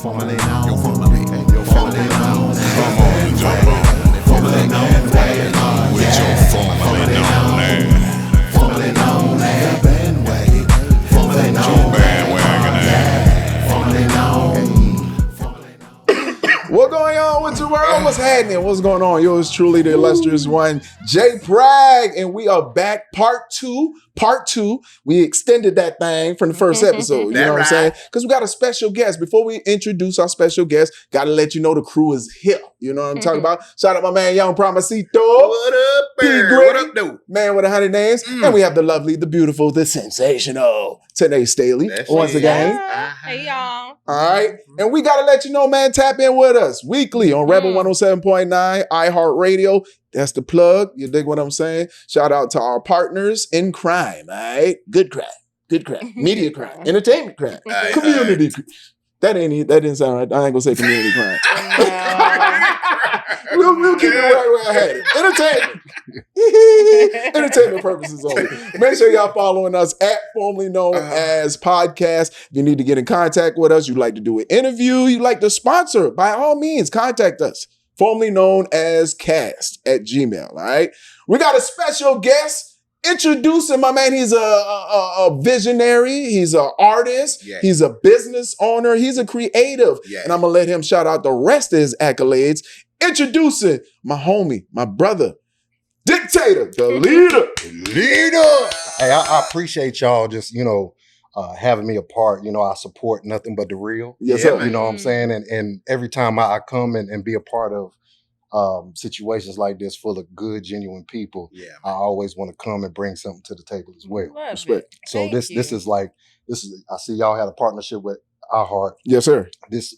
formerly known, formerly known, come on, jump on, formerly known, with your formerly known ass, formerly known as bandwagon, formerly known bandwagon, formerly known. What going on with the world? What's happening? What's going on? Yours truly, the illustrious one, Jay Bragg, and we are back. Part two. We extended that thing from the first episode. You know what I'm saying? Because we got a special guest. Before we introduce our special guest, got to let you know the crew is here. You know what I'm talking about? Shout out my man, Young Promisito. What up, man? What up, dude? Man with 100 names. And we have the lovely, the beautiful, the sensational Tanae Staley once again. Hey, y'all. All right. And we got to let you know, man, tap in with us weekly on Rebel 107.9, iHeartRadio. That's the plug. You dig what I'm saying? Shout out to our partners in crime, all right? Good crime, media crime, entertainment crime, community crime. That didn't sound right. I ain't gonna say community crime. We'll keep it right where I had it. Entertainment purposes only. Make sure y'all following us at formerly known as podcast. If you need to get in contact with us, you'd like to do an interview, you'd like to sponsor, by all means, contact us. Formerly known as cast@gmail.com. All right. We got a special guest. Introducing my man. He's a visionary. He's an artist. Yes. He's a business owner. He's a creative. Yes. And I'm going to let him shout out the rest of his accolades. Introducing my homie, my brother, Diktator, the leader. Hey, I appreciate y'all just, having me a part. I support nothing but the real. Yes, sir. You know what I'm saying? And every time I come and be a part of situations like this full of good, genuine people, I always want to come and bring something to the table as well. Respect. So this is I see y'all had a partnership with iHeart. Yes, sir. This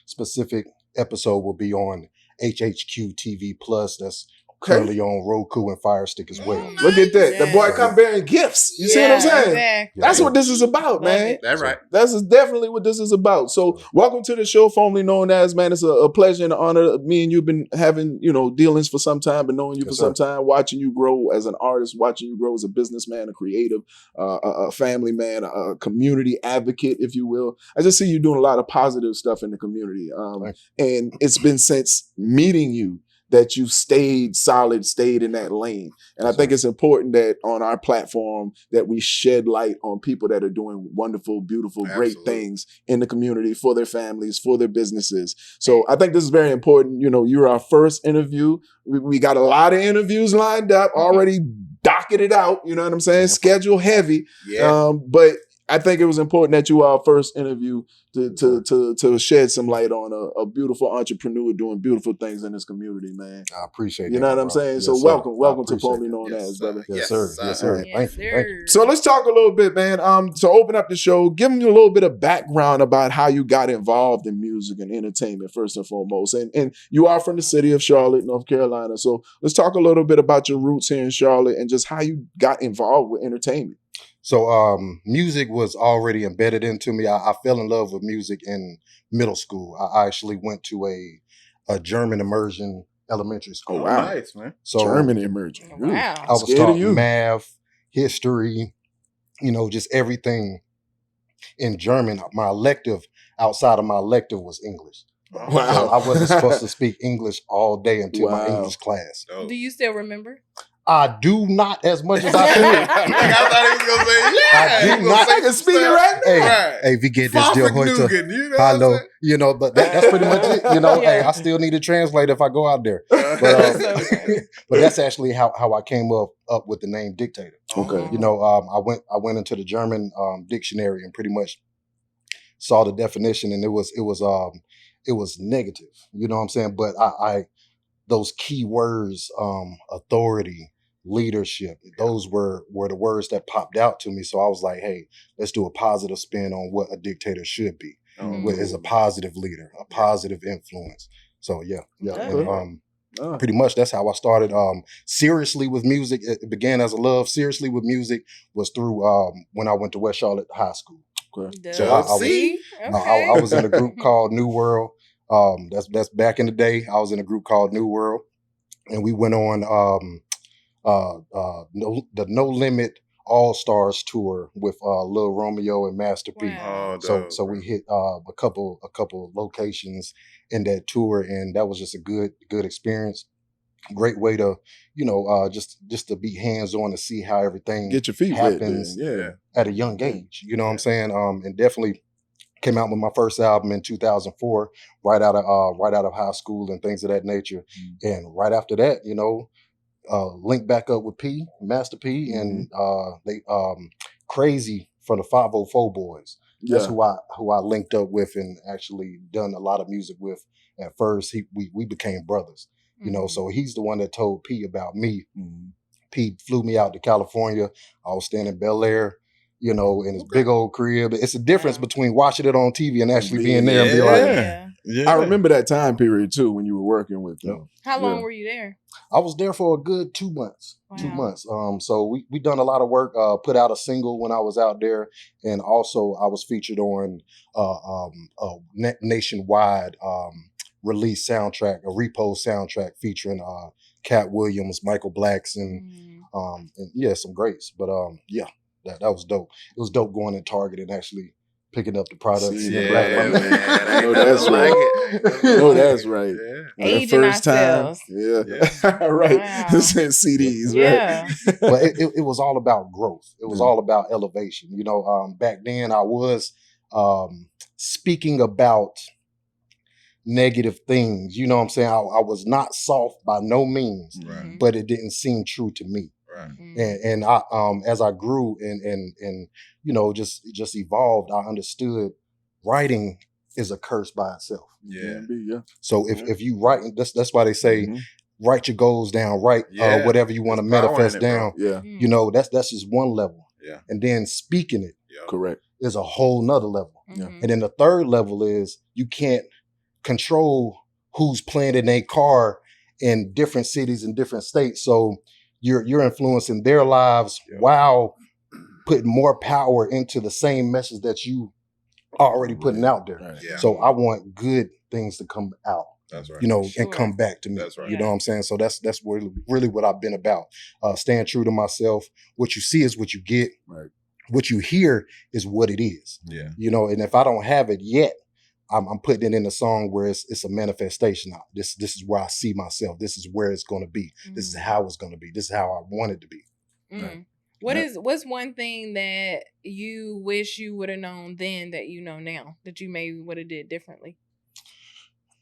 specific episode will be on HHQ TV Plus. That's currently on Roku and Fire Stick as well. Look at that. The boy come bearing gifts. You see what I'm saying? Exactly. That's what this is about, man. That's right. That's definitely what this is about. So welcome to the show, formerly known as, man. It's a pleasure and an honor. Me and you've been having, dealings for some time, been knowing you for some time, watching you grow as an artist, watching you grow as a businessman, a creative, a family man, a community advocate, if you will. I just see you doing a lot of positive stuff in the community. And it's been since meeting you that you stayed in that lane. And I think it's important that on our platform that we shed light on people that are doing wonderful, beautiful, great things in the community for their families, for their businesses. So I think this is very important. You're our first interview. We got a lot of interviews lined up, already docketed out, you know what I'm saying? Schedule heavy. Yeah. But I think it was important that you were our first interview to shed some light on a beautiful entrepreneur doing beautiful things in this community, man. I appreciate You know what I'm saying? Yes, so sir. welcome to formerly known as, brother. Yes, sir. Yes, Thank you. So let's talk a little bit, man. To open up the show, give me a little bit of background about how you got involved in music and entertainment, first and foremost. And you are from the city of Charlotte, North Carolina. So let's talk a little bit about your roots here in Charlotte and just how you got involved with entertainment. So music was already embedded into me. I fell in love with music in middle school. I actually went to a German immersion elementary school. Oh, wow. Nice, man. So German immersion. Wow. I was Scared taught of you. math, history, just everything in German. My elective, outside of my elective, was English. Wow. So I wasn't supposed to speak English all day until my Wow. English class. Oh. Do you still remember? I do not as much as I Like, could. I thought he was gonna say, I did he was not- gonna say I can speak it right now. Hey, Right. hey, we get this deal heute. Vergnügen, you know what I'm Hello, saying? but that's pretty much it. Hey, I still need a translator if I go out there. But that's actually how I came up with the name Diktator. Okay. I went into the German dictionary and pretty much saw the definition, and it was negative. You know what I'm saying? But I those key words, authority, leadership, those were the words that popped out to me. So I was like, hey, let's do a positive spin on what a dictator should be. As a positive leader, a positive influence. So yeah. And, pretty much that's how I started seriously with music. It began as a love. Seriously with music was through when I went to West Charlotte High School. Okay. So I was in a group called New World. That's back in the day. I was in a group called New World, and we went on the No Limit all-stars tour with Lil Romeo and Master P. Wow. Oh, So we hit a couple locations in that tour, and that was just a good experience. Great way to, just to be hands-on to see how everything Get your feet wet. Then. happens Yeah. at a young age. You know what I'm saying? And definitely came out with my first album in 2004, right out of high school and things of that nature. And right after that, linked back up with Master P, and they Crazy from the 504 Boys. That's who I linked up with and actually done a lot of music with. At first, we became brothers. So he's the one that told P about me. P flew me out to California. I was staying in Bel Air, in his big old crib. It's a difference between watching it on TV and actually being there and be like, I remember that time period too when you were working with them. How long were you there? I was there for a good 2 months. Wow. 2 months. So we done a lot of work. Put out a single when I was out there, and also I was featured on a nationwide release soundtrack, a repost soundtrack featuring Cat Williams, Michael Blackson, and some greats. But that was dope. It was dope going in Target and actually picking up the products. I know that's right. I know that's right. Yeah. Aging ourselves. Right. Wow. Since CDs, Yeah. right? But it was all about growth. It was all about elevation. Back then I was speaking about negative things. You know what I'm saying? I was not soft by no means, but it didn't seem true to me. Right. And I as I grew and just evolved, I understood writing is a curse by itself. Yeah. So if you write, that's why they say write your goals down, write whatever you want to manifest down. That's just one level. Yeah. And then speaking it Correct. is a whole nother level. Mhm. And then the third level is you can't control who's playing in a car in different cities and different states. So you're influencing their lives while putting more power into the same message that you are already putting out there. Right. Yeah. So I want good things to come out, That's right. and come back to me. That's right. You know what I'm saying? So that's really what I've been about. Staying true to myself. What you see is what you get. Right. What you hear is what it is. Yeah. And if I don't have it yet, I'm putting it in a song where it's a manifestation. This is where I see myself. This is where it's going to be. This is how it's going to be. This is how I want it to be. Mm. What's one thing that you wish you would have known then that you know now that you maybe would have did differently?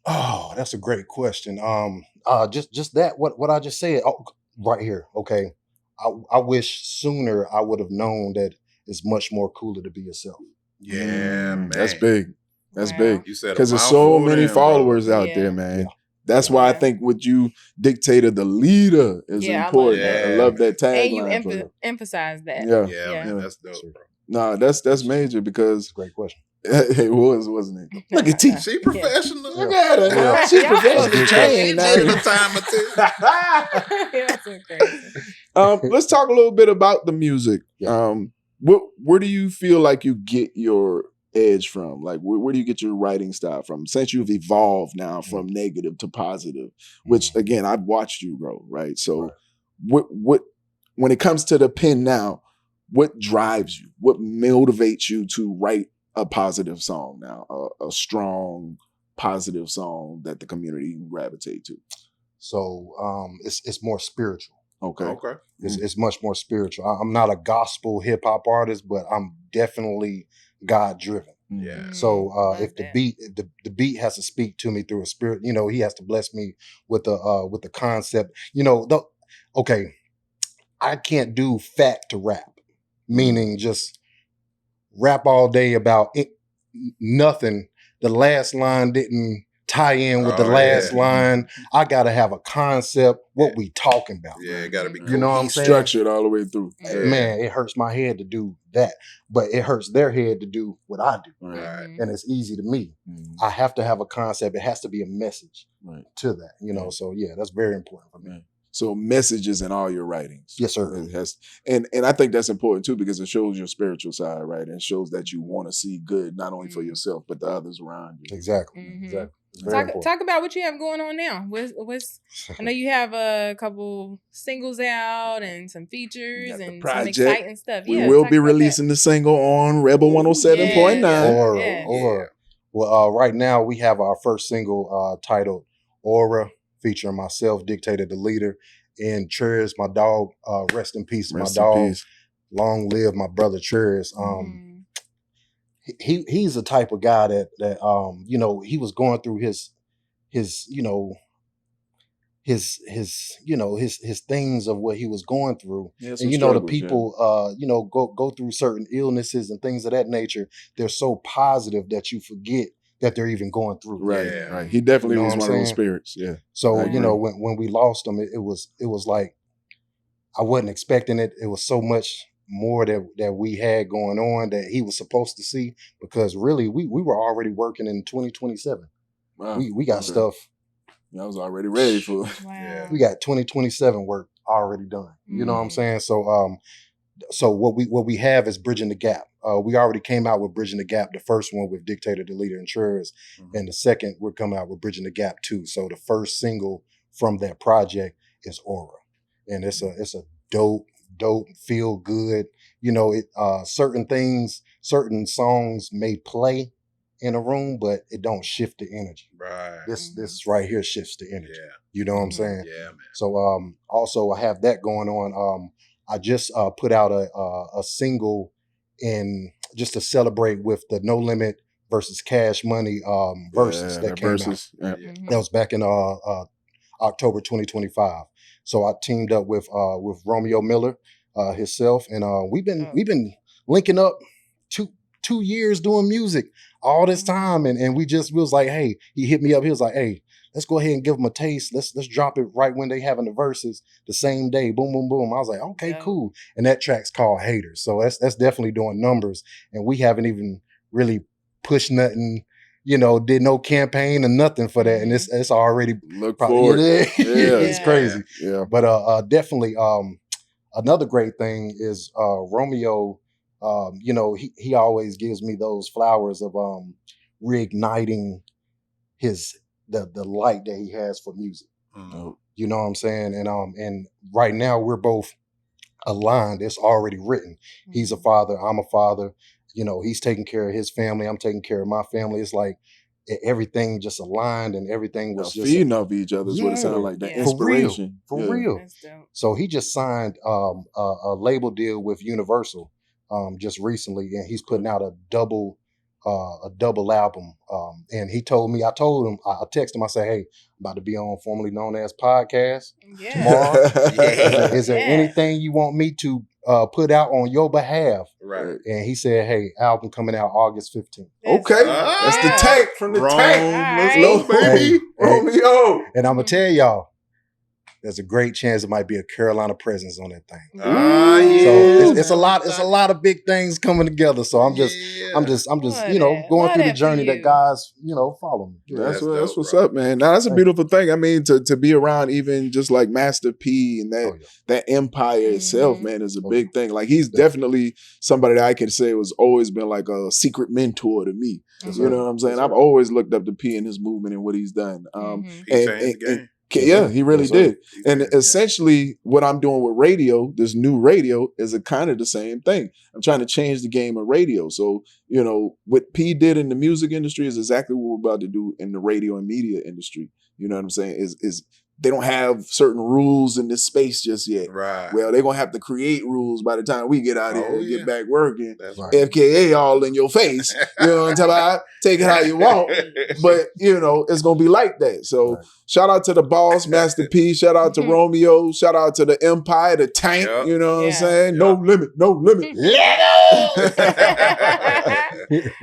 Oh, that's a great question. Just that what I just said right here. Okay, I wish sooner I would have known that it's much more cooler to be yourself. Yeah, man. That's big. That's Wow. big. You said Because there's mouthful so many then, followers bro. out Yeah. there, man. Yeah. That's why I Yeah. think with you, Dictator, the leader, is Yeah, I love important. that. I love that And you tagline. for you. emphasize that. Yeah. Yeah, Yeah. man. That's dope, bro. No, that's major because Great question. it was, wasn't it? Look at T. She professional. Look at her. Yeah. She's Yeah. professional. She Trained. She did a time or two. That's so crazy. Let's talk a little bit about the music. Yeah. Where do you feel like you get your edge from? Like, where do you get your writing style from? Since you've evolved now from negative to positive, which again, I've watched you grow, right? So, what when it comes to the pen now, what drives you? What motivates you to write a positive song now, a strong, positive song that the community can gravitate to? So it's more spiritual. Okay. Okay. It's much more spiritual. I'm not a gospel hip hop artist, but I'm definitely God driven. Yeah. So Love if the that. beat the beat has to speak to me through a spirit, he has to bless me with the concept. Okay, I can't do fact to rap, meaning just rap all day about nothing. The last line didn't tie in with the last line. I gotta have a concept. What we talking about? Yeah, it got to be You know what I'm saying? Structured all the way through. Man, it hurts my head to do that, but it hurts their head to do what I do. Right. And it's easy to me. Mhm. I have to have a concept. It has to be a message Right. to that, So yeah, that's very important for me. Right. So messages in all your writings. Yes, sir. It has, and I think that's important too because it shows your spiritual side, right? And it shows that you want to see good not only for yourself but the others around you. Exactly. Mhm. Exactly. It's very Talk about what you have going on now. What's I know you have a couple singles out and some features Got the and some project. exciting stuff. We Yeah, will talk be about that. releasing the single on Rebel 107.9. Aura. Yeah. Aura. Well, right now we have our first single titled Aura, featuring myself, Diktator the Leader, and Cheriz, my dog. Rest in peace, Rest my in dog. peace. Long live my brother Cheriz. He's the type of guy that you know, he was going through his you know his things of what he was going through. Yeah, And you know, the people you know, go through certain illnesses and things of that nature. They're so positive that you forget that they're even going through. Right, Yeah. right. He definitely You know was what one I'm of those saying? spirits. Yeah. So I you know, agree. when we lost him, it was like I wasn't expecting it. It was so much more that we had going on that he was supposed to see, because really we were already working in 2027. Wow. We got Okay. stuff. I was already ready for it. Wow. We got 2027 work already done. You know what I'm saying? So what we have is Bridging the Gap. We already came out with Bridging the Gap, the first one with Diktator, the Leader, and Cheriz, and the second we're coming out with Bridging the Gap 2. So the first single from that project is Aura, and it's a dope feel good. You know, it certain songs may play in a room, but it don't shift the energy. Right. This right here shifts the energy. Yeah. You know what I'm saying? Yeah, man. So also I have that going on. I just put out a single in just to celebrate with the No Limit versus Cash Money versus that came versus. out. Yeah. That was back in October 2025. So I teamed up with Romeo Miller himself, and we've been linking up 2 years doing music all this time, and we was like, hey, he hit me up. He was like, hey, let's go ahead and give them a taste. Let's drop it right when they having the verses the same day. Boom, boom, boom. I was like, okay, cool. And that track's called Haters. So that's definitely doing numbers. And we haven't even really pushed nothing, you know, did no campaign or nothing for that. And it's already look forward. Yeah. Yeah. It's crazy. Yeah. But definitely another great thing is Romeo. You know, he always gives me those flowers of reigniting the light that he has for music. You know what I'm saying? And right now we're both aligned. It's already written. He's a father, I'm a father. You know, he's taking care of his family, I'm taking care of my family. It's like everything just aligned, and everything was just feeding off each other is what it sounded like. The inspiration. For real. That's dope. So he just signed a label deal with Universal just recently, and he's putting out a double album. And he told me, I texted him, I said, hey, I'm about to be on formerly known as podcast tomorrow. Is there anything you want me to put out on your behalf? Right. And he said, hey, album coming out August 15th. Okay. That's the tank from the tank. Let's Little go, baby. Romeo. And I'm going to tell y'all, there's a great chance it might be a Carolina presence on that thing. Yeah. So it's a lot of big things coming together. So I'm just you know, going through the journey that God's, you know, following me. That's what's up, man. Now that's a beautiful thing. I mean, to be around even just like Master P and that empire itself, man, is a big thing. Like he's definitely somebody that I can say was always been like a secret mentor to me. You know what I'm saying? I've always looked up to P and his movement and what he's done. Yeah, he really did. And essentially what I'm doing with radio, this new radio, is a kind of the same thing. I'm trying to change the game of radio. So, you know, what P did in the music industry is exactly what we're about to do in the radio and media industry. You know what I'm saying? Is they don't have certain rules in this space just yet. Right. Well, they're going to have to create rules by the time we get out here and get back working. That's FKA all in your face. You know what I'm talking about? Take it how you want. But, you know, it's going to be like that. So shout out to the boss, Master P. Shout out to Romeo. Shout out to the Empire, the Tank. You know what I'm saying? No limit. No limit.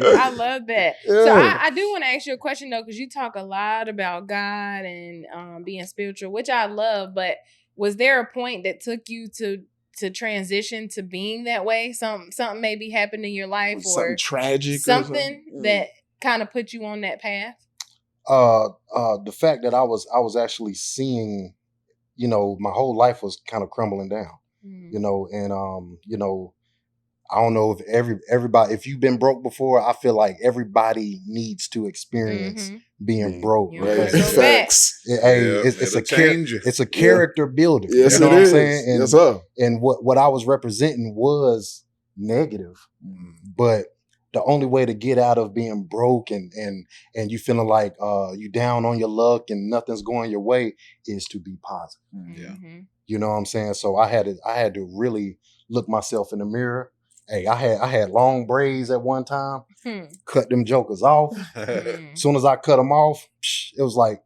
I love that. So I do want to ask you a question though, because you talk a lot about God and being spiritual, which I love. But was there a point that took you to transition to being that way? Something maybe happened in your life, or something tragic, something that kind of put you on that path? The fact that I was actually seeing, you know, my whole life was kind of crumbling down. You know, and you know, I don't know if everybody, if you've been broke before, I feel like everybody needs to experience being broke. You Right. gotta go back. Facts. It's a character builder. Yes, you know it what is. I'm saying? And, Yes, sir. and what I was representing was negative, but the only way to get out of being broke and you feeling like you down on your luck and nothing's going your way is to be positive. Yeah. You know what I'm saying? So I had to really look myself in the mirror. Hey, I had long braids at one time. Cut them jokers off. As soon as I cut them off, it was like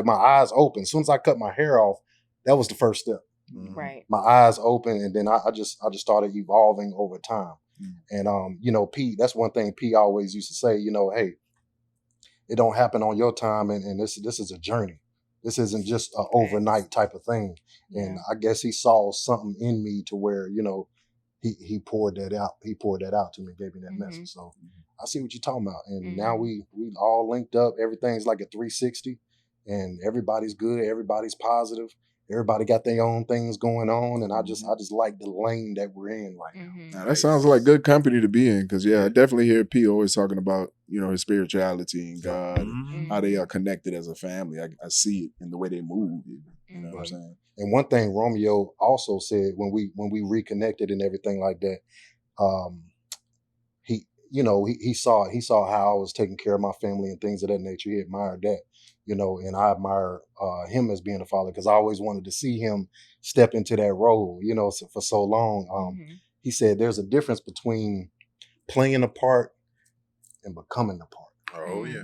my eyes open. As soon as I cut my hair off, that was the first step. Right. My eyes open, and then I just started evolving over time. And you know, P, that's one thing P always used to say, you know, hey, it don't happen on your time, and this is a journey. This isn't just an overnight type of thing. And I guess he saw something in me to where, you know, he poured that out. He poured that out to me, gave me that message. So I see what you're talking about. And now we all linked up. Everything's like a 360, and everybody's good. Everybody's positive. Everybody got their own things going on, and I just like the lane that we're in right now. Now, that sounds like good company to be in, because I definitely hear P always talking about, you know, his spirituality and God, and how they are connected as a family. I see it in the way they move. You know what I'm saying? And one thing Romeo also said when we reconnected and everything like that, he saw how I was taking care of my family and things of that nature. He admired that, you know, and I admire him as being a father, because I always wanted to see him step into that role, you know, for so long. He said there's a difference between playing a part and becoming the part. Oh yeah.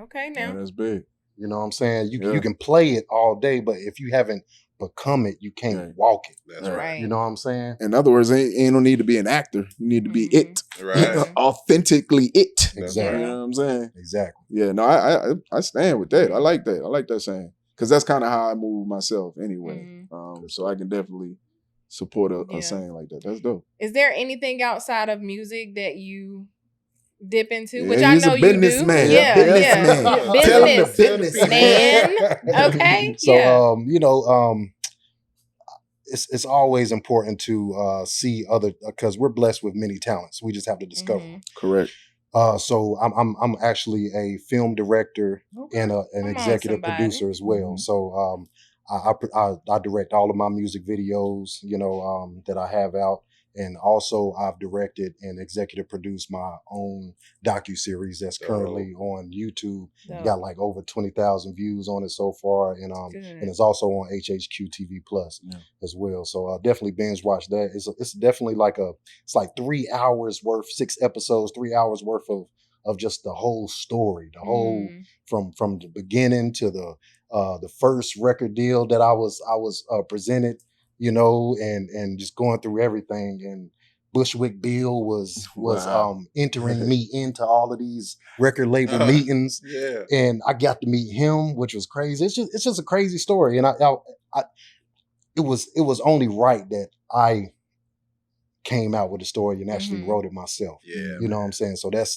Okay, now that's big. You know what I'm saying? You can play it all day, but if you haven't become it, you can't walk it. That's right. You know what I'm saying? In other words, ain't no need to be an actor. You need to be it. Right. Authentically it. Exactly. You know what I'm saying? Exactly. Yeah, no, I stand with that. I like that. I like that saying. Because that's kind of how I move myself anyway. So I can definitely support a saying like that. That's dope. Is there anything outside of music that you dip into? Yeah, Which I know you do. businessman. Yeah. Tell him the Businessman. Okay. So you know, it's always important to see other, because we're blessed with many talents. We just have to discover them. Correct. So I'm actually a film director and an executive producer as well. So I direct all of my music videos, you know, that I have out. And also I've directed and executive produced my own docuseries that's currently on YouTube. Got like over 20,000 views on it so far. And it's also on HHQ TV Plus as well. So definitely binge watch that. It's definitely like it's like 3 hours worth, 6 episodes, 3 hours worth of just the whole story, the whole from the beginning to the first record deal that I was presented, you know, and just going through everything. And Bushwick Bill was entering me into all of these record label meetings, and I got to meet him, which was crazy. It's just a crazy story, and it was only right that I came out with the story and actually wrote it myself. Yeah, you know what I'm saying. So that's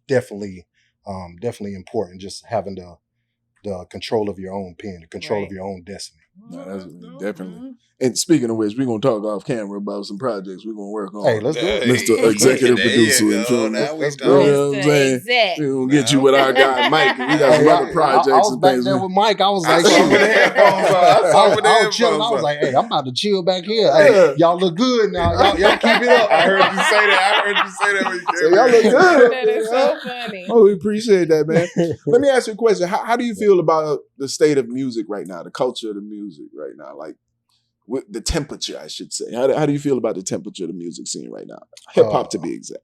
definitely important. Just having the control of your own pen, the control of your own destiny. No, that's definitely. And speaking of which, we're gonna talk off camera about some projects we're gonna work on. Hey, let's go. Mr. Executive Producer. Let's go. You know what I'm saying? We're gonna get you with our guy Mike. We got some other projects I was and back things. there with Mike. I was like, I was chilling. I was like, hey, I'm about to chill back here. Hey, y'all look good now. Y'all keep it up. I heard you say that. When you came so y'all look good. That is so funny. Oh, we appreciate that, man. Let me ask you a question. How do you feel about the state of music right now, the culture of the music right now? Like, with the temperature, I should say. How do you feel about the temperature of the music scene right now? Hip hop, to be exact.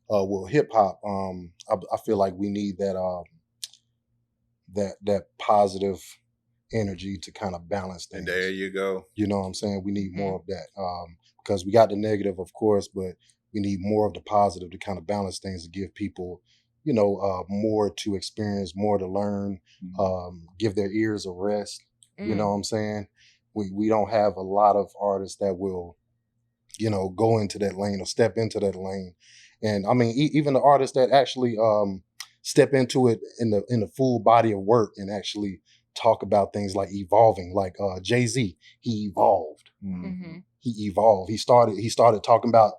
Well, hip hop. I feel like we need that positive energy to kind of balance things. And there you go. You know what I'm saying? We need more of that, because we got the negative, of course, but we need more of the positive to kind of balance things, to give people, you know, more to experience, more to learn, give their ears a rest. You know what I'm saying? We don't have a lot of artists that will, you know, go into that lane or step into that lane. And I mean, even the artists that actually step into it in the full body of work and actually talk about things like evolving, like Jay-Z, he evolved. He evolved. He started talking about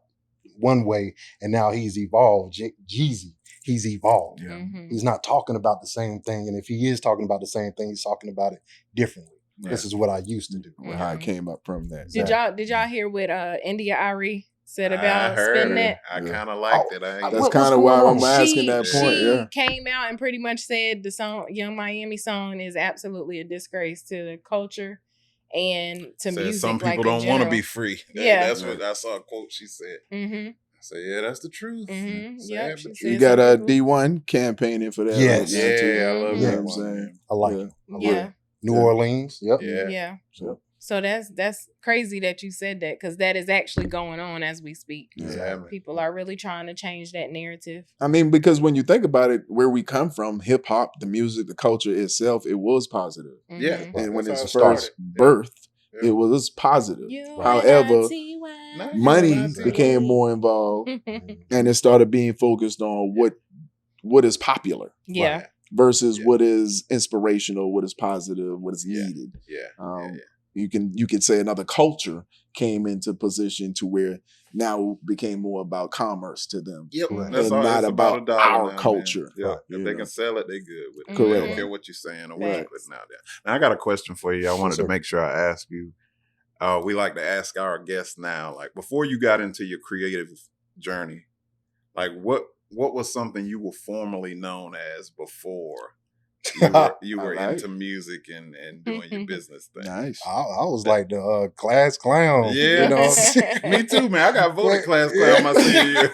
one way, and now he's evolved. Jeezy, he's evolved. Yeah. He's not talking about the same thing, and if he is talking about the same thing, he's talking about it differently. Yeah. This is what I used to do. How I came up from that. Did y'all hear what India Ari said about spinning that? I kind of liked it. That's kind of why I'm asking that point. She came out and pretty much said the song Young Miami song is absolutely a disgrace to the culture and to music. Some people don't want to be free. That's what I saw a quote she said. I said, yeah, that's the truth. Yep, you got a D1 campaigning for that. Yes. Right I love you know that. what I'm saying? I like it. Yeah. New Orleans. Yep. Yeah. So that's crazy that you said that, because that is actually going on as we speak. Yeah. People are really trying to change that narrative. I mean, because when you think about it, where we come from, hip hop, the music, the culture itself, it was positive. Yeah. And when That's it's how it first started. birthed, it was positive. However, money became more involved, and it started being focused on what is popular. Yeah. Versus what is inspirational, what is positive, what is needed. You can say another culture came into position to where now it became more about commerce to them. Yep. And not about our culture. Yeah. If they can sell it, they good with it. Correct. They don't care what you're saying or what you're putting out there. Now I got a question for you. I wanted to make sure I ask you. We like to ask our guests now, like before you got into your creative journey, like what was something you were formerly known as before you were into music and doing your business thing? Nice. I was like the class clown. Yeah. You know? Me too, man. I got voted class clown my senior year.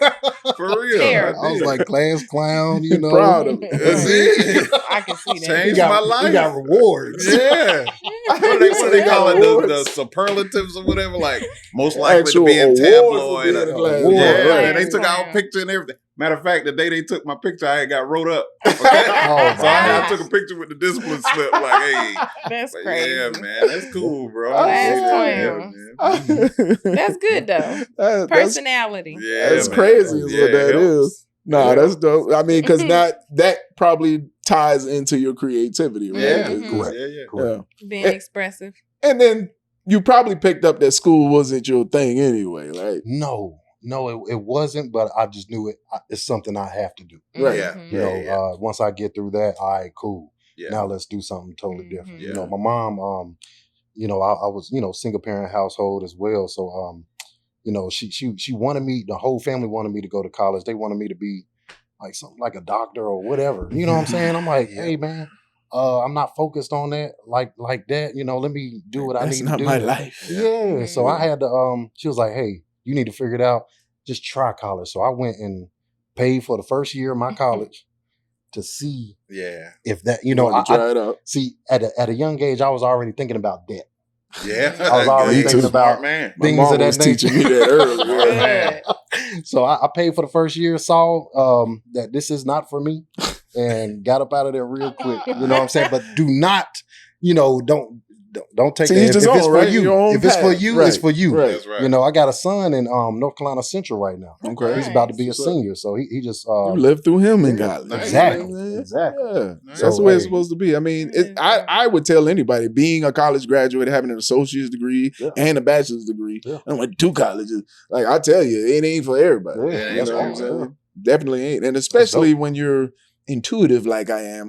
For real. I was like class clown, you know. Proud of it. That's it. I can see that. Changed my life. We got rewards. Yeah. What do they call it? The superlatives or whatever? Like most likely to be in tabloid. Right. They took our picture and everything. Matter of fact, the day they took my picture, I got wrote up. Okay? So I took a picture with the discipline slip. Like, hey, that's crazy. Yeah, man, that's cool, bro. That's good though. Personality. That's crazy. Is what that is. Nah, that's dope. I mean, because that probably ties into your creativity, right? Correct. Being expressive. And then you probably picked up that school wasn't your thing anyway, right? No, it wasn't, but I just knew it's something I have to do. Right. Mm-hmm. You know, once I get through that, all right, cool. Yeah. Now let's do something totally different. Yeah. You know, my mom, you know, I was, you know, single parent household as well. So, you know, she wanted me, the whole family wanted me to go to college. They wanted me to be like something like a doctor or whatever. You know what I'm saying? I'm like, hey man, I'm not focused on that like that. You know, let me do what I need to do. That's not my life. Yeah. So I had to, she was like, hey, you need to figure it out. Just try college. So I went and paid for the first year of my college to see if that, you know, I try it out. See, at a young age, I was already thinking about debt. Yeah. I was already thinking about things of that nature. Teaching me that earlier. So I paid for the first year, saw that this is not for me, and got up out of there real quick. You know what I'm saying? But do not, you know, don't take that. If it's for you, if it's for you, it's for you. Right. You know, I got a son in North Carolina Central right now. Okay. He's about to be a senior, so he just you lived through him in college. Exactly. Yeah. That's the way it's supposed to be. I mean, I would tell anybody, being a college graduate, having an associate's degree and a bachelor's degree, and went to 2 colleges. Like I tell you, it ain't for everybody. Yeah, you know what I'm saying? Definitely ain't. And especially when you're intuitive like I am.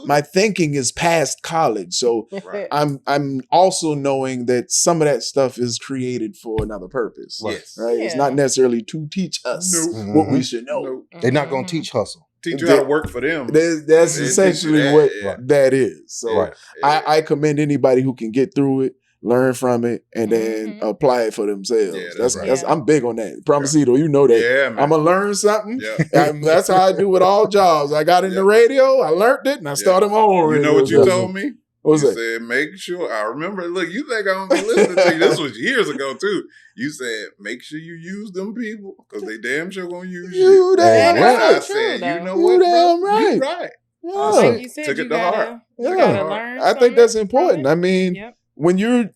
My thinking is past college. So I'm also knowing that some of that stuff is created for another purpose. Yes. Right? It's not necessarily to teach us what we should know. They're not going to teach hustle. Teach you how to work for them. That's essentially what that is. So I commend anybody who can get through it, learn from it, and then apply it for themselves. That's I'm big on that. Promisito, you know that. Yeah, man. I'm gonna learn something. That's how I do with all jobs. I got in the radio, I learned it, and I started my own radio. You know what you told me? What was you that? said, make sure, I remember, look, you think I don't be listening to you. This was years ago, too. You said, make sure you use them people, because they damn sure gonna use you. You damn right. I said, you know what, damn bro? right. You right. Yeah. Like you said, Took you it to heart. gotta learn. I think that's important. I mean, when you're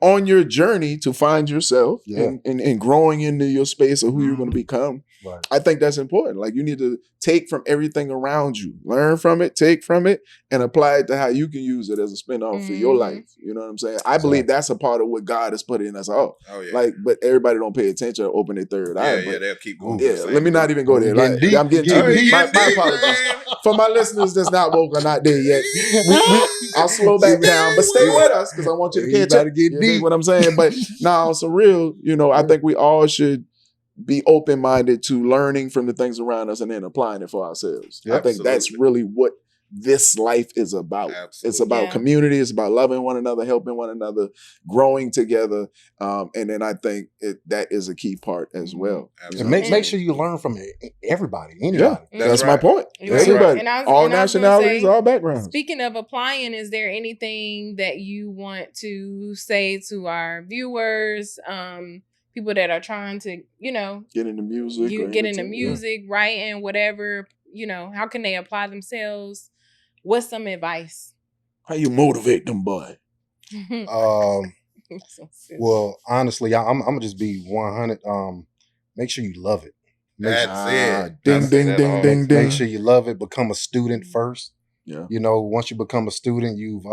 on your journey to find yourself and growing into your space of who you're going to become, Right. I think that's important. Like, you need to take from everything around you, learn from it, take from it, and apply it to how you can use it as a spin-off for your life. You know what I'm saying? I believe that's a part of what God has put in us all. Oh yeah. Like, but everybody don't pay attention or open their third eye. Yeah, But they'll keep going. yeah, let me not even go there. Getting Like, deep. I'm getting Getting too deep. deep. My apologies. For my listeners that's not woke or not there yet, I'll slow back down, but stay with us because I want you to catch up. Get You deep. dig what I'm saying? But now, so real, I think we all should be open-minded to learning from the things around us and then applying it for ourselves. Yep. I think that's really what this life is about. Absolutely. It's about community. It's about loving one another, helping one another, growing together. And then I think that is a key part as well. And make sure you learn from everybody, anybody. Yeah, that's my point. You're Everybody, right. all nationalities, all backgrounds. Speaking of applying, is there anything that you want to say to our viewers, people that are trying to, get into music, get into music, writing, whatever, how can they apply themselves? What's some advice? How you motivate them, boy? Well, honestly, I'm gonna just be 100. Make sure you love it. That's it. Ding, ding, ding, ding, ding. Make sure you love it. Become a student first. Yeah. Once you become a student, you've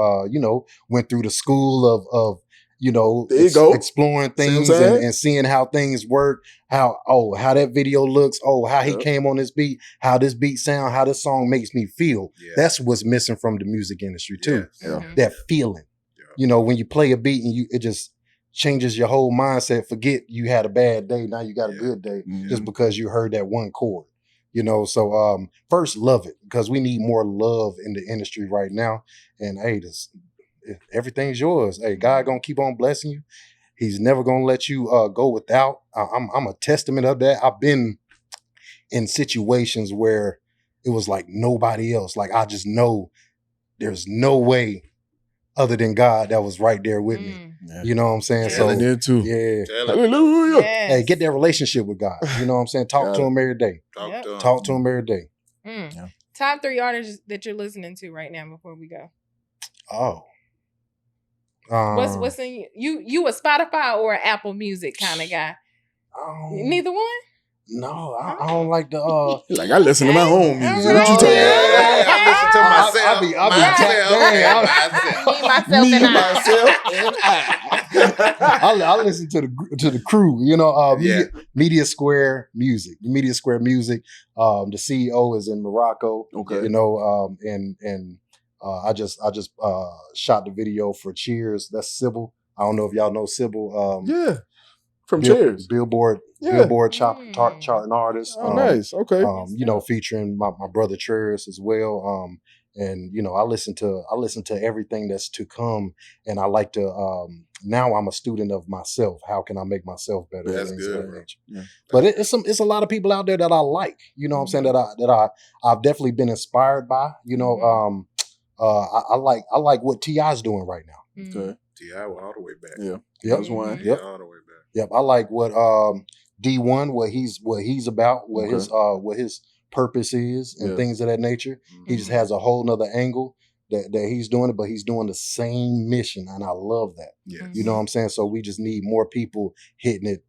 went through the school of exploring things and seeing how things work, how that video looks, how he came on this beat, how this beat sound, how this song makes me feel. Yeah. That's what's missing from the music industry too. Yes. That feeling. Yeah. When you play a beat and it just changes your whole mindset. Forget you had a bad day, now you got a good day just because you heard that one chord. So first love it, because we need more love in the industry right now. And hey, everything's yours. Hey, God gonna keep on blessing you. He's never gonna let you go without. I'm a testament of that. I've been in situations where it was like nobody else. Like, I just know there's no way other than God that was right there with me. Yeah. You know what I'm saying? There too. Yeah. Hallelujah. Yes. Hey, get that relationship with God. You know what I'm saying? Talk to him every day. Talk to him every day. Yeah. Top 3 artists that you're listening to right now before we go. Oh. What's in you a Spotify or an Apple Music kind of guy? Neither one? No, I don't like the like, I listen to my own music. What you talking about? I listen to myself. I listen to the crew. Media Square Music. Media Square Music. The CEO is in Morocco. Okay. And I just shot the video for Cheers. That's Sybil. I don't know if y'all know Sybil. Yeah. From Cheers. Billboard charting artist. Oh, nice. Okay. Featuring my brother Cheers as well. And I listen to everything that's to come, and I like to now I'm a student of myself. How can I make myself better? That's good. Yeah. But it's a lot of people out there that I like. You know what I'm saying? That I've definitely been inspired by. I like what T.I.'s doing right now. Okay. T.I. all the way back. Yeah. Yep. That's one. Yep. All the way back. Yep. I like what D1, what he's about, what his purpose is, and things of that nature. He just has a whole nother angle that he's doing it, but he's doing the same mission, and I love that. Yeah. You know what I'm saying? So we just need more people hitting it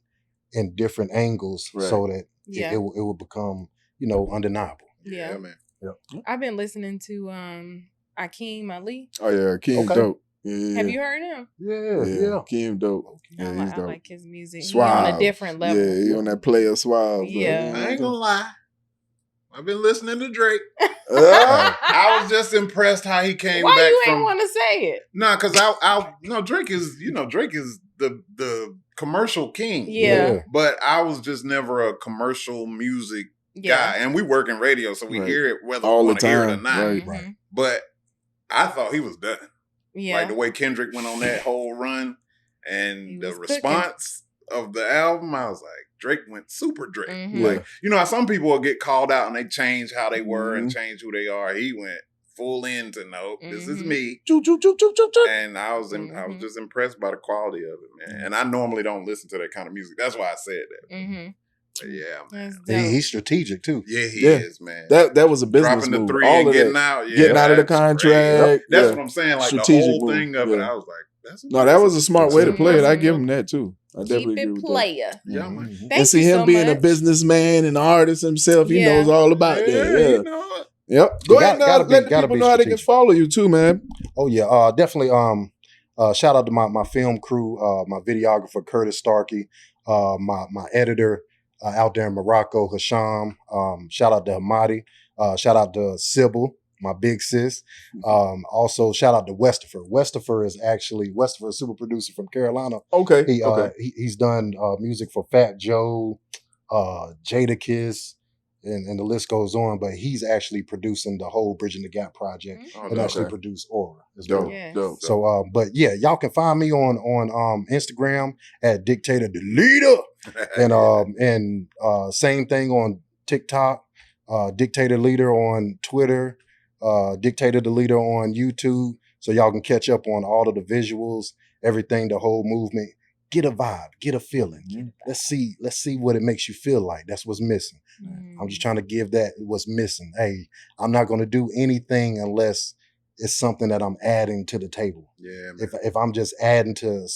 in different angles, so that it will become undeniable. Yeah, man. Yep. I've been listening to Akeem Ali. Oh yeah, Akeem's dope. Yeah. Have you heard him? Yeah. Akeem dope. Yeah, he's dope. I like his music. Suave. He's on a different level. Yeah, he on that player suave. Yeah. I ain't gonna lie. I've been listening to Drake. I was just impressed how he came back. Why you from... ain't want to say it? Nah, because Drake is the commercial king. Yeah. But I was just never a commercial music guy. And we work in radio, so we hear it whether we want to hear it or not. Right. But I thought he was done. Yeah. Like the way Kendrick went on that whole run and the response of the album, I was like, Drake went super Drake. Mm-hmm. Like, how some people will get called out and they change how they were and change who they are. He went full in to this is me. And I was just impressed by the quality of it, man. And I normally don't listen to that kind of music. That's why I said that. Mm-hmm. But yeah, man. He's strategic too. Yeah, he is, man. That was a business dropping move. the 3 all and of getting that. out. Yeah, getting out of the contract. That's what I'm saying. Like strategic the whole thing of it, I was like, that's that was a smart way to play it. I give him that too. I Keep definitely agree it with that. player. Yeah, man. Mhm. Thank And see you him so being a much. businessman and artist himself, he Yeah. knows all about that. Yeah, Yeah. you know it. Yep. Go ahead and gotta let the gotta people be know how they can strategic. follow you too, man. Oh yeah, definitely. Shout out to my film crew, my videographer Curtis Starkey, my editor out there in Morocco, Hasham. Shout out to Hamadi. Shout out to Sybil, my big sis. Also shout out to Westifer. Westifer is a super producer from Carolina. Okay. He's done music for Fat Joe, Jadakiss, and the list goes on. But he's actually producing the whole Bridging the Gap project Oh, and dope. actually produced Aura as Dope. well. Yes. Dope. So, but yeah, y'all can find me on Instagram at Diktator the Leader, and same thing on TikTok, Diktator Leader on Twitter, Diktator the Leader on YouTube. So y'all can catch up on all of the visuals, everything, the whole movement. Get a vibe, get a feeling. Let's see what it makes you feel like. That's what's missing. I'm just trying to give that what's missing. Hey, I'm not going to do anything unless it's something that I'm adding to the table. Yeah, man. If I'm just adding to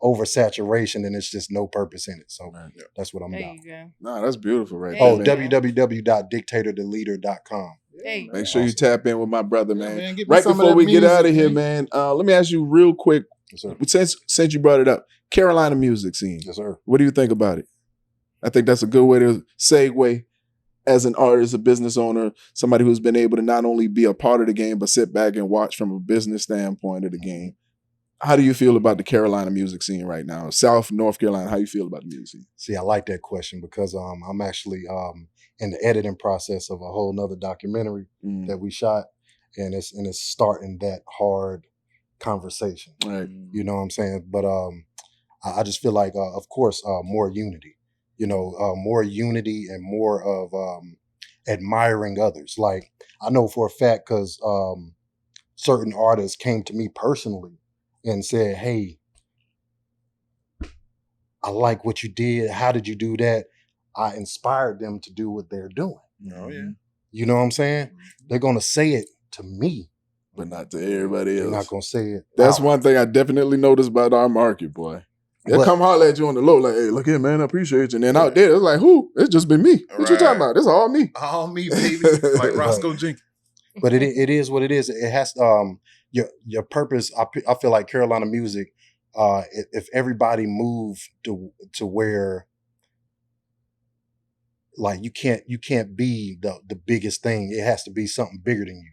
oversaturation, then it's just no purpose in it. So that's what I'm There about. you go. Nah, that's beautiful right There Oh, there, man. www.dictatortheleader.com. There you go. Make sure you Awesome. tap in with my brother, Yeah, man. man, get me Right some of before that we get out of music, here, man, let me ask you real quick. Yes, sir. Since you brought it up, Carolina music scene. Yes, sir. What do you think about it? I think that's a good way to segue as an artist, a business owner, somebody who's been able to not only be a part of the game, but sit back and watch from a business standpoint of the game. How do you feel about the Carolina music scene right now? South, North Carolina, how you feel about the music scene? See, I like that question because I'm actually in the editing process of a whole nother documentary that we shot, and it's starting that hard conversation. Right. You know what I'm saying? But I just feel like, of course, more unity. More unity and more of admiring others. Like I know for a fact because certain artists came to me personally and said, "Hey, I like what you did. How did you do that?" I inspired them to do what they're doing. Oh, yeah. You know what I'm saying? They're gonna say it to me, But not to everybody they're else. not gonna say it. That's out. one thing I definitely noticed about our market, boy. They'll But- come holler at you on the low, like, hey, look here, man, I appreciate you. And then out there, it's like, who? It's just been me. What you talking Right. about? It's all me. All me, baby. Like Roscoe Jenkins. But it is what it is. It has your purpose. I feel like Carolina music. If everybody moved to where, like you can't be the biggest thing. It has to be something bigger than you.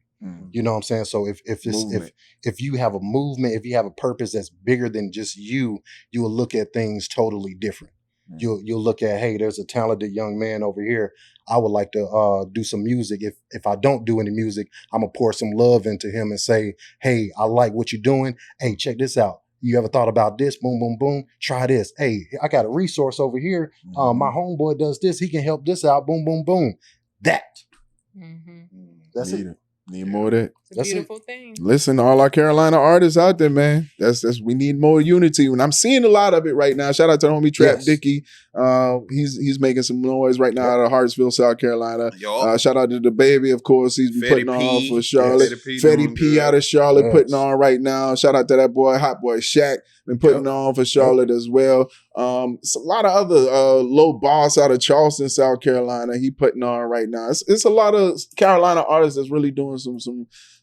You know what I'm saying? So if you have a movement, if you have a purpose that's bigger than just you will look at things totally different. You'll look at, hey, there's a talented young man over here. I would like to do some music. If I don't do any music, I'm gonna pour some love into him and say, hey, I like what you're doing. Hey, check this out. You ever thought about this? Boom, boom, boom. Try this. Hey, I got a resource over here. My homeboy does this. He can help this out. Boom, boom, boom. That's Need it. Need more of that. It's a That's it. beautiful thing. Listen, all our Carolina artists out there, man. That's we need more unity. And I'm seeing a lot of it right now. Shout out to the homie Trap Yes. Dicky. He's making some noise right now out of Hartsville, South Carolina. Yup. Shout out to the baby, of course. He's been Fetty putting P. on for Charlotte. Yes. Fetty doing P good. out of Charlotte Yes. putting on right now. Shout out to that boy, Hot Boy Shaq, been putting on for Charlotte as well. It's a lot of other low boss out of Charleston, South Carolina. He putting on right now. It's a lot of Carolina artists that's really doing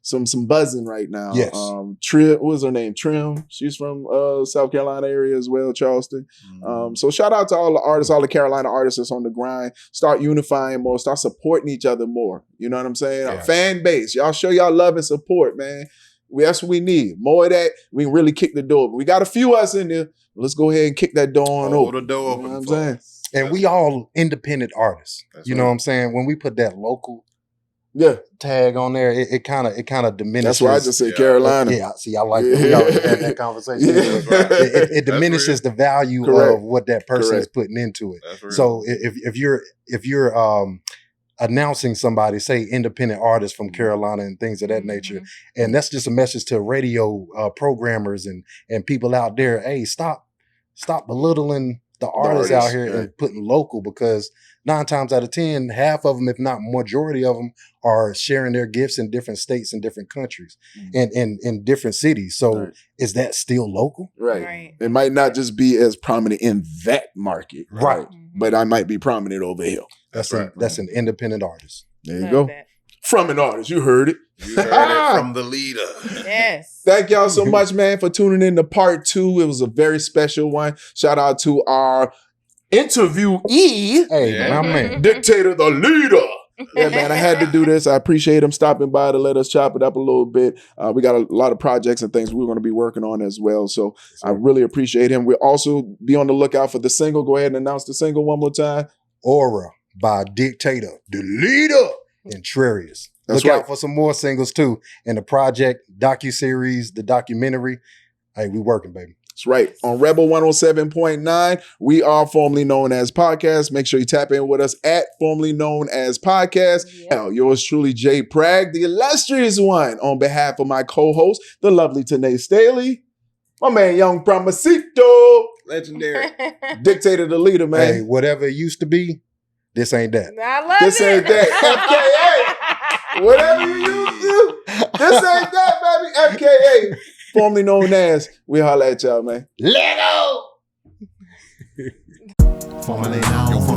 some buzzing right now. Yes. Trim, what was her name? Trim. She's from South Carolina area as well, Charleston. So shout out to all the artists, all the Carolina artists that's on the grind. Start unifying more, start supporting each other more. You know what I'm saying? Yeah. Our fan base. Y'all show y'all love and support, man. That's what we need. More of that. We can really kick the door. But we got a few of us in there. Let's go ahead and kick that door on Hold open. the door You open. know what I'm for saying? us. And we all independent artists. That's You know right. what I'm saying? When we put that local Yeah. tag on there, it kind of diminishes. That's why I just said Yeah. Carolina. Yeah, see, I like that. We already had that conversation. Yeah. It, That's it That's diminishes the value Correct. of what that person is Correct. putting into it. That's real. So if you're announcing somebody, say independent artists from Carolina and things of that nature, and that's just a message to radio programmers and people out there. Hey, stop belittling the artists out here right. and putting local, because 9 times out of 10, half of them, if not majority of them, are sharing their gifts in different states and different countries and in different cities. So is that still local? Right. It might not just be as prominent in that market. Right. But I might be prominent over here. That's an independent artist. There you go. That. From an artist. You heard it. You heard it from the leader. Yes. Thank y'all so much, man, for tuning in to part 2. It was a very special one. Shout out to our interviewee. Hey, my man. Diktator, the leader. Yeah, man, I had to do this. I appreciate him stopping by to let us chop it up a little bit. We got a lot of projects and things we're going to be working on as well. So I really appreciate him. We'll also be on the lookout for the single. Go ahead and announce the single one more time. Aura by Diktator, the leader, and Trarius. Look out for some more singles too. And the project, docuseries, the documentary. Hey, we working, baby. That's right. On Rebel 107.9, we are formerly known as Podcast. Make sure you tap in with us at formerly known as Podcast. Now, yours truly, Jay Pragg, the illustrious one. On behalf of my co-host, the lovely Tanae Staley, my man, Young Promisito, legendary Diktator, the leader, man. Hey, whatever it used to be, this ain't that. I love this ain't that. FKA. Whatever you used to, this ain't that, baby. FKA. Formerly known as. We holla at y'all, man. Lego! Formerly known